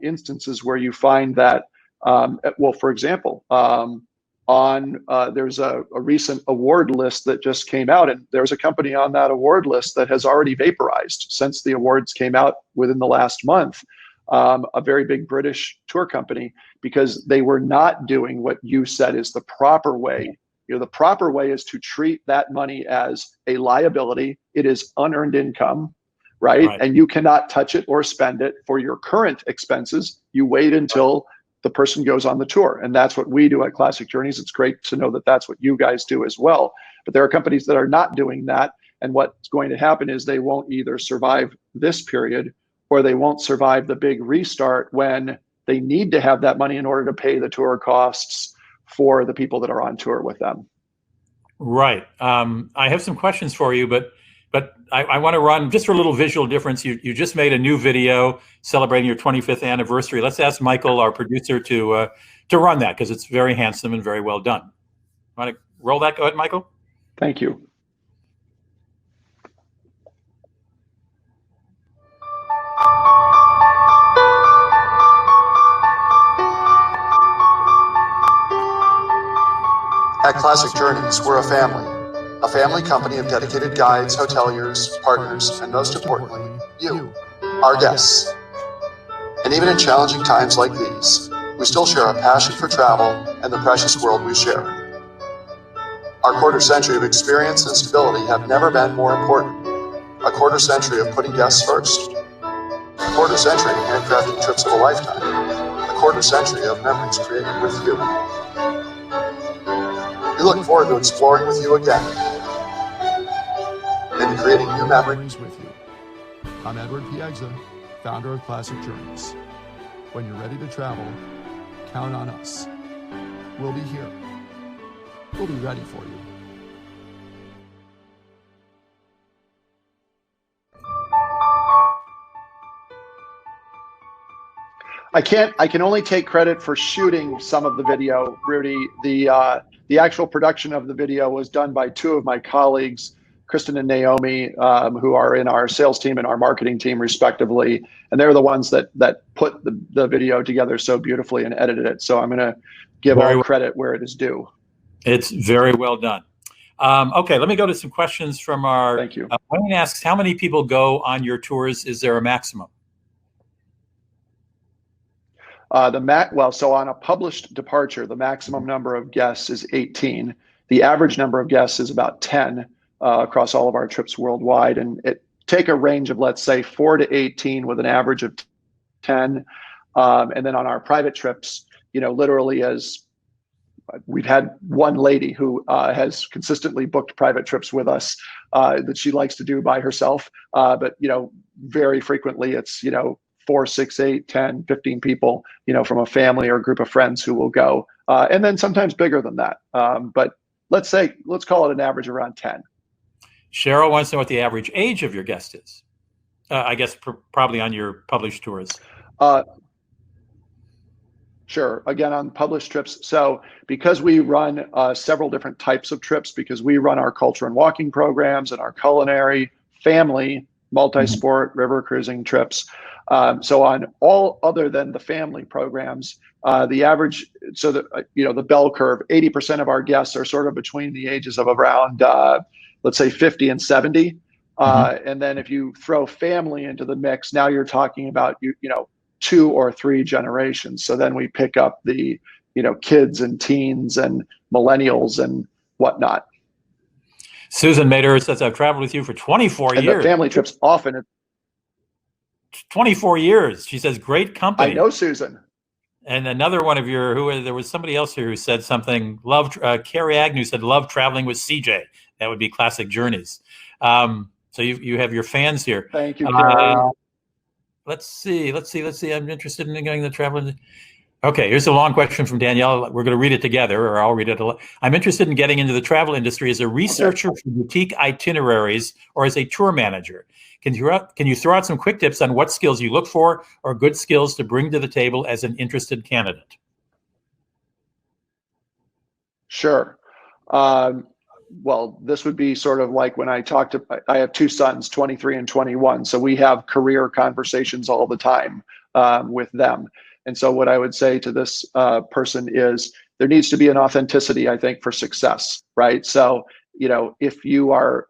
instances where you find that, for example, there's a recent award list that just came out, and there's a company on that award list that has already vaporized since the awards came out within the last month. A very big British tour company, because they were not doing what you said is the proper way. The proper way is to treat that money as a liability. It is unearned income, right? And you cannot touch it or spend it for your current expenses. You wait until the person goes on the tour. And that's what we do at Classic Journeys. It's great to know that that's what you guys do as well. But there are companies that are not doing that. And what's going to happen is they won't either survive this period or they won't survive the big restart when they need to have that money in order to pay the tour costs for the people that are on tour with them. Right. I have some questions for you, but I want to run just for a little visual difference. You just made a new video celebrating your 25th anniversary. Let's ask Michael, our producer, to run that because it's very handsome and very well done. Want to roll that? Go ahead, Michael. Thank you. At Classic Journeys, we're a family company of dedicated guides, hoteliers, partners, and most importantly, you, our guests. And even in challenging times like these, we still share a passion for travel and the precious world we share. Our quarter century of experience and stability have never been more important. A quarter century of putting guests first. A quarter century of handcrafting trips of a lifetime. A quarter century of memories created with you. We look forward to exploring with you again and creating new memories with you. I'm Edward Piegza, founder of Classic Journeys. When you're ready to travel, count on us. We'll be here. We'll be ready for you. I can only take credit for shooting some of the video, Rudy. The actual production of the video was done by two of my colleagues, Kristen and Naomi, who are in our sales team and our marketing team respectively. And they're the ones that put the video together so beautifully and edited it. So I'm going to give all credit where it is due. It's very well done. Okay, let me go to some questions from our. Thank you. Wayne asks, how many people go on your tours? Is there a maximum? So on a published departure, the maximum number of guests is 18. The average number of guests is about 10 across all of our trips worldwide. And take a range of, let's say, 4 to 18 with an average of 10. And then on our private trips, literally as we've had one lady who has consistently booked private trips with us that she likes to do by herself. But, very frequently it's, 4, 6, 8, 10, 15 people, from a family or a group of friends who will go. And then sometimes bigger than that. But let's call it an average around 10. Cheryl wants to know what the average age of your guest is. I guess probably on your published tours. Sure. Again, on published trips. So because we run several different types of trips, because we run our culture and walking programs and our culinary, family, multi-sport, river cruising trips. So on all other than the family programs, the average, so the bell curve, 80% of our guests are sort of between the ages of around, let's say 50 and 70. And then if you throw family into the mix, now you're talking about, 2 or 3 generations. So then we pick up the, kids and teens and millennials and whatnot. Susan Mader says, I've traveled with you for 24 and years. The family trips often. 24 years. She says, great company. I know Susan. And another one of there was somebody else here who said something, Carrie Agnew said, love traveling with CJ. That would be Classic Journeys. So you have your fans here. Thank you, Carrie. Let's see. I'm interested in going to travel. Okay, here's a long question from Danielle. We're going to read it together, or I'll read it. I'm interested in getting into the travel industry as a researcher for boutique itineraries or as a tour manager. Can you throw out some quick tips on what skills you look for or good skills to bring to the table as an interested candidate? Sure. Well, this would be sort of like when I have 2 sons, 23 and 21. So we have career conversations all the time with them. And so what I would say to this person is there needs to be an authenticity, I think, for success, right? So, if you are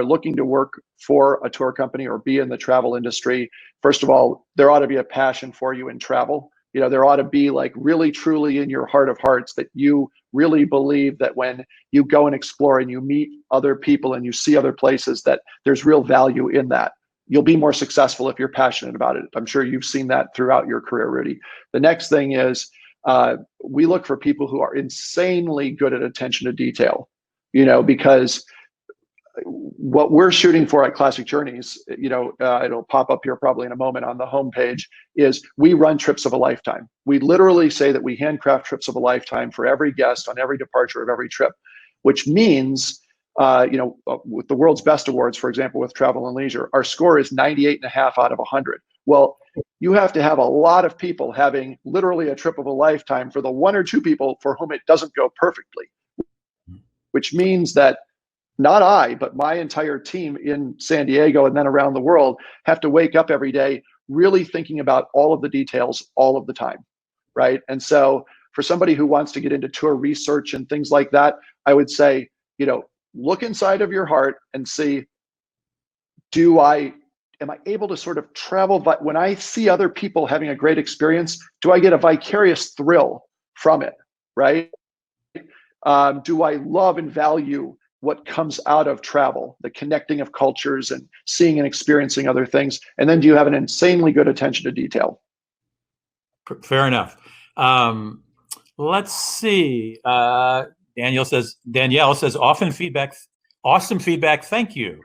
looking to work for a tour company or be in the travel industry, first of all, there ought to be a passion for you in travel. There ought to be like really, truly in your heart of hearts that you really believe that when you go and explore and you meet other people and you see other places, that there's real value in that. You'll be more successful if you're passionate about it. I'm sure you've seen that throughout your career, Rudy. The next thing is we look for people who are insanely good at attention to detail, you know, because what we're shooting for at Classic Journeys, you know, it'll pop up here probably in a moment on the homepage, is we run trips of a lifetime. We literally say that we handcraft trips of a lifetime for every guest on every departure of every trip, which means, you know, with the world's best awards, for example, with Travel and Leisure, our score is 98.5 out of 100. Well, you have to have a lot of people having literally a trip of a lifetime for the one or two people for whom it doesn't go perfectly, which means that not I, but my entire team in San Diego and then around the world have to wake up every day really thinking about all of the details all of the time, right? And so for somebody who wants to get into tour research and things like that, I would say, you know, look inside of your heart and see, am I able to sort of travel, but when I see other people having a great experience, do I get a vicarious thrill from it, right? Do I love and value what comes out of travel, the connecting of cultures and seeing and experiencing other things? And then do you have an insanely good attention to detail? Fair enough. Let's see. Danielle says, awesome feedback. Thank you.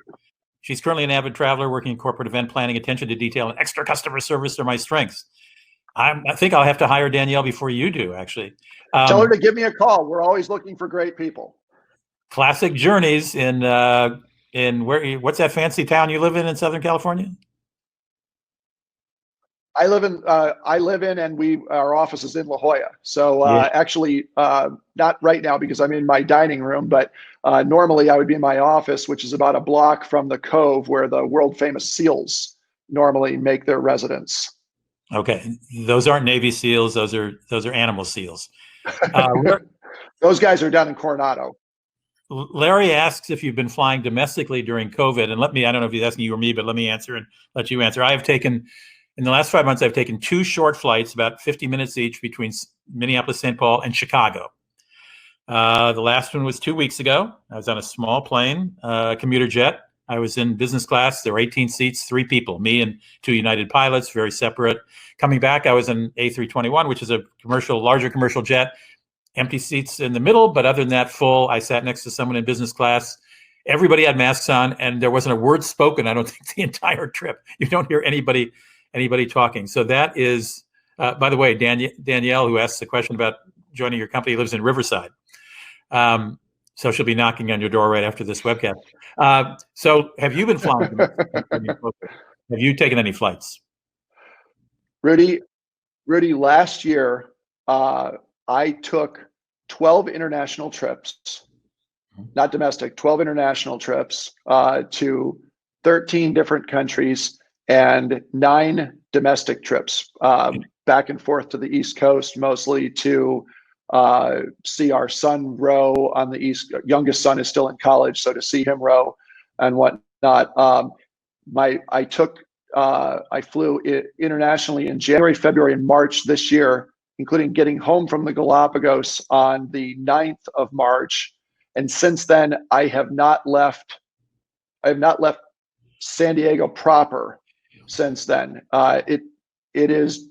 She's currently an avid traveler working in corporate event planning. Attention to detail and extra customer service are my strengths. I think I'll have to hire Danielle before you do, actually. Tell her to give me a call. We're always looking for great people. Classic Journeys in what's that fancy town you live in Southern California? I live in, and our office is in La Jolla. So actually, not right now because I'm in my dining room, but normally I would be in my office, which is about a block from the Cove where the world famous SEALs normally make their residence. Okay, those aren't Navy SEALs; those are animal SEALs. Those guys are down in Coronado. Larry asks if you've been flying domestically during COVID, and I don't know if he's asking you or me, but let me answer and let you answer. In the last 5 months, I've taken 2 short flights, about 50 minutes each, between Minneapolis, St. Paul, and Chicago. The last one was 2 weeks ago. I was on a small plane, commuter jet. I was in business class. There were 18 seats, 3 people, me and 2 United pilots, very separate. Coming back, I was in A321, which is a larger commercial jet. Empty seats in the middle, but other than that, full. I sat next to someone in business class. Everybody had masks on, and there wasn't a word spoken, I don't think, the entire trip. You don't hear anybody talking. So that is, by the way, Danielle, who asked the question about joining your company, lives in Riverside. So she'll be knocking on your door right after this webcast. So have you been flying? Have you taken any flights? Rudy, last year, I took 12 international trips, not domestic, 12 international trips to 13 different countries and 9 domestic trips back and forth to the East Coast, mostly to see our son row on the East. Youngest son is still in college, so to see him row and whatnot. I flew internationally in January, February, and March this year, including getting home from the Galapagos on the 9th of March. And since then, I have not left San Diego proper since then. It is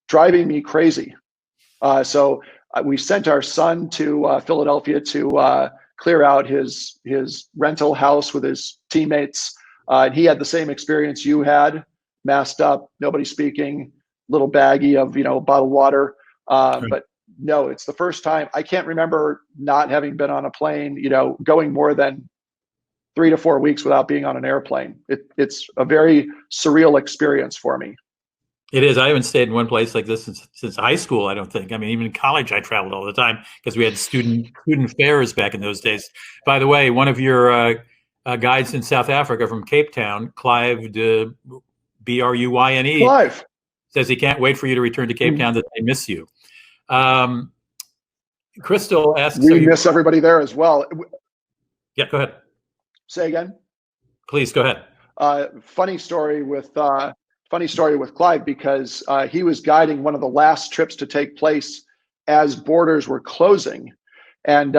driving me crazy. So we sent our son to Philadelphia to clear out his rental house with his teammates. He had the same experience you had, masked up, nobody speaking, little baggie of bottled water. But no, it's the first time. I can't remember not having been on a plane, going more than 3 to 4 weeks without being on an airplane. It's a very surreal experience for me. It is. I haven't stayed in one place like this since high school, I don't think. I mean, even in college, I traveled all the time because we had student fairs back in those days. By the way, one of your guides in South Africa from Cape Town, Clive de Bruyne, Clive, says he can't wait for you to return to Cape Town, that they miss you. Crystal asks, we miss everybody there as well. Yeah, go ahead. Say again. Please go ahead. Funny story with Clive, because he was guiding one of the last trips to take place as borders were closing, and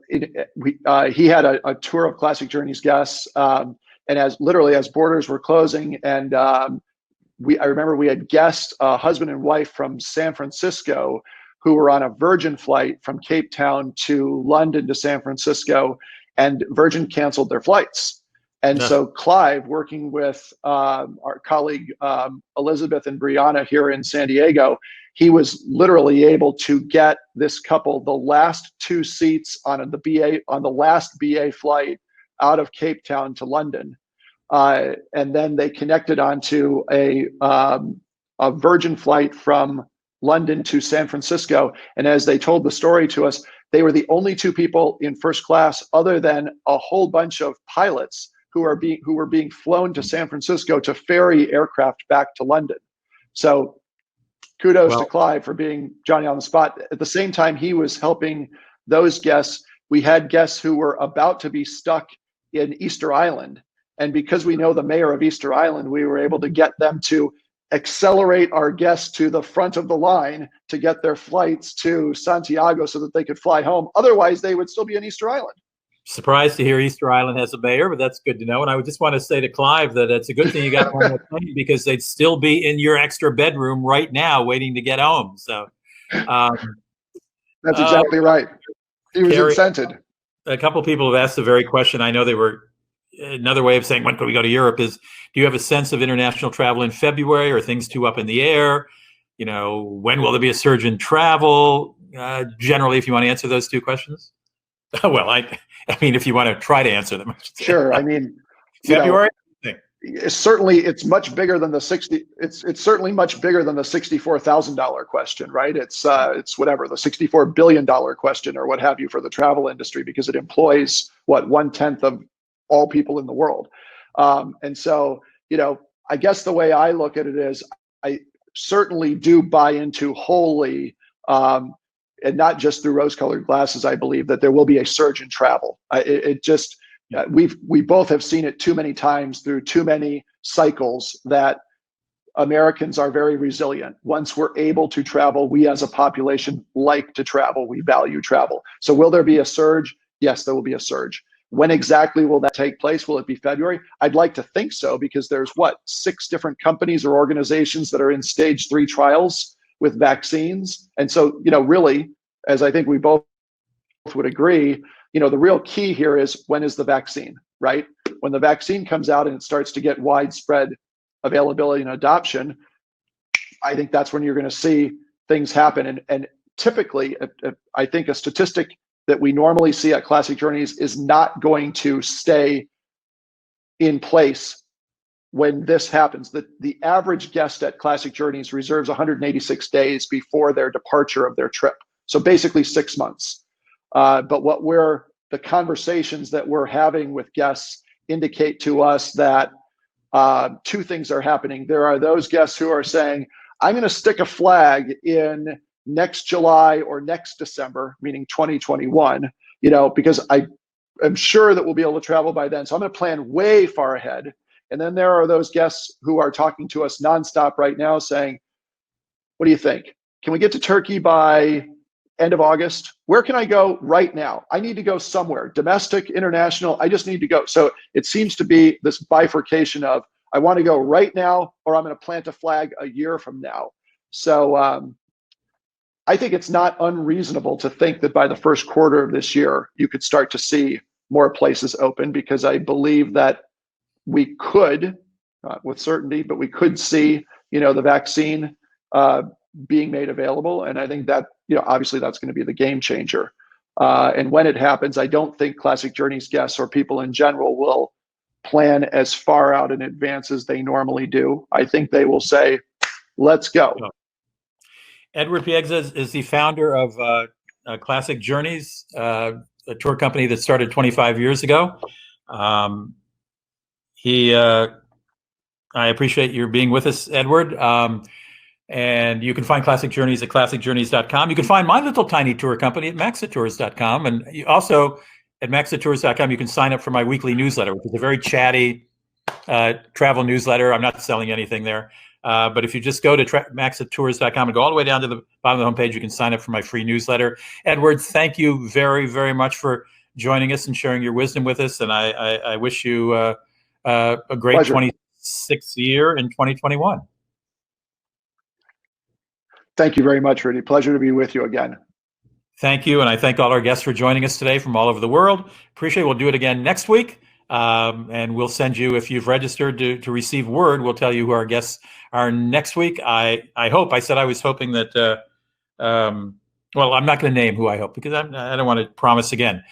he had a tour of Classic Journeys guests, and as borders were closing, and I remember we had guests, husband and wife from San Francisco, who were on a Virgin flight from Cape Town to London to San Francisco, and Virgin canceled their flights. And so Clive, working with our colleague Elizabeth and Brianna here in San Diego, he was literally able to get this couple the last 2 seats on the last BA flight out of Cape Town to London. And then they connected onto a Virgin flight from London to San Francisco. And as they told the story to us, they were the only 2 people in first class, other than a whole bunch of pilots who were being flown to San Francisco to ferry aircraft back to London. So kudos to Clive for being Johnny on the spot. At the same time, he was helping those guests. We had guests who were about to be stuck in Easter Island. And because we know the mayor of Easter Island, we were able to get them to accelerate our guests to the front of the line to get their flights to Santiago so that they could fly home. Otherwise, they would still be in Easter Island. Surprised to hear Easter Island has a mayor, but that's good to know. And I would just want to say to Clive that it's a good thing you got on that plane, because they'd still be in your extra bedroom right now waiting to get home. So that's exactly right. He was incented. A couple of people have asked the very question. I know they were another way of saying, when can we go to Europe, is, do you have a sense of international travel in February? Or things too up in the air? You know, when will there be a surge in travel? Generally, if you want to answer those 2 questions. Well, I mean, if you want to try to answer them. Sure. I mean, February. It's much bigger than the 60. It's certainly much bigger than the $64,000 question, right? It's whatever, the $64 billion question or what have you for the travel industry, because it employs 1/10 of all people in the world. And so, I guess the way I look at it is, I certainly do buy into wholly, and not just through rose-colored glasses, I believe that there will be a surge in travel. We both have seen it too many times through too many cycles that Americans are very resilient. Once we're able to travel, we as a population like to travel. We value travel. So will there be a surge? Yes, there will be a surge. When exactly will that take place? Will it be February? I'd like to think so, because there's 6 different companies or organizations that are in stage 3 trials with vaccines. And so, really, as I think we both would agree, the real key here is, when is the vaccine, right? When the vaccine comes out and it starts to get widespread availability and adoption, I think that's when you're going to see things happen. And typically, I think a statistic that we normally see at Classic Journeys is not going to stay in place when this happens. The average guest at Classic Journeys reserves 186 days before their departure of their trip. So basically 6 months. But the conversations that we're having with guests indicate to us that 2 things are happening. There are those guests who are saying, I'm going to stick a flag in next July or next December, meaning 2021, because I am sure that we'll be able to travel by then. So I'm going to plan way far ahead. And then there are those guests who are talking to us nonstop right now saying, what do you think? Can we get to Turkey by end of August? Where can I go right now? I need to go somewhere, domestic, international. I just need to go. So it seems to be this bifurcation of, I want to go right now, or I'm going to plant a flag a year from now. So I think it's not unreasonable to think that by the first quarter of this year, you could start to see more places open, because I believe that we could, not with certainty, but we could see, the vaccine being made available. And I think that, obviously that's going to be the game changer. And when it happens, I don't think Classic Journeys guests or people in general will plan as far out in advance as they normally do. I think they will say, let's go. Edward Piegza is the founder of Classic Journeys, a tour company that started 25 years ago. I appreciate your being with us, Edward. And you can find Classic Journeys at classicjourneys.com. You can find my little tiny tour company at maxatours.com. And you also, at maxatours.com, you can sign up for my weekly newsletter, which is a very chatty travel newsletter. I'm not selling anything there. But if you just go to maxatours.com and go all the way down to the bottom of the homepage, you can sign up for my free newsletter. Edward, thank you very, very much for joining us and sharing your wisdom with us. And I wish you a great Pleasure. 26th year in 2021. Thank you very much, Rudy. Pleasure to be with you again. Thank you. And I thank all our guests for joining us today from all over the world. Appreciate it. We'll do it again next week. And we'll send you, if you've registered to receive word, we'll tell you who our guests are next week. I hope, I said I was hoping that, well, I'm not going to name who I hope, because I don't want to promise again.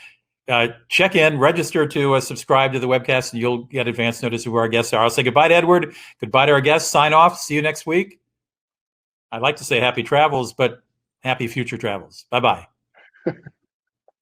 Check in, register to subscribe to the webcast, and you'll get advance notice of who our guests are. I'll say goodbye to Edward, goodbye to our guests, sign off, see you next week. I'd like to say happy travels, but happy future travels. Bye-bye.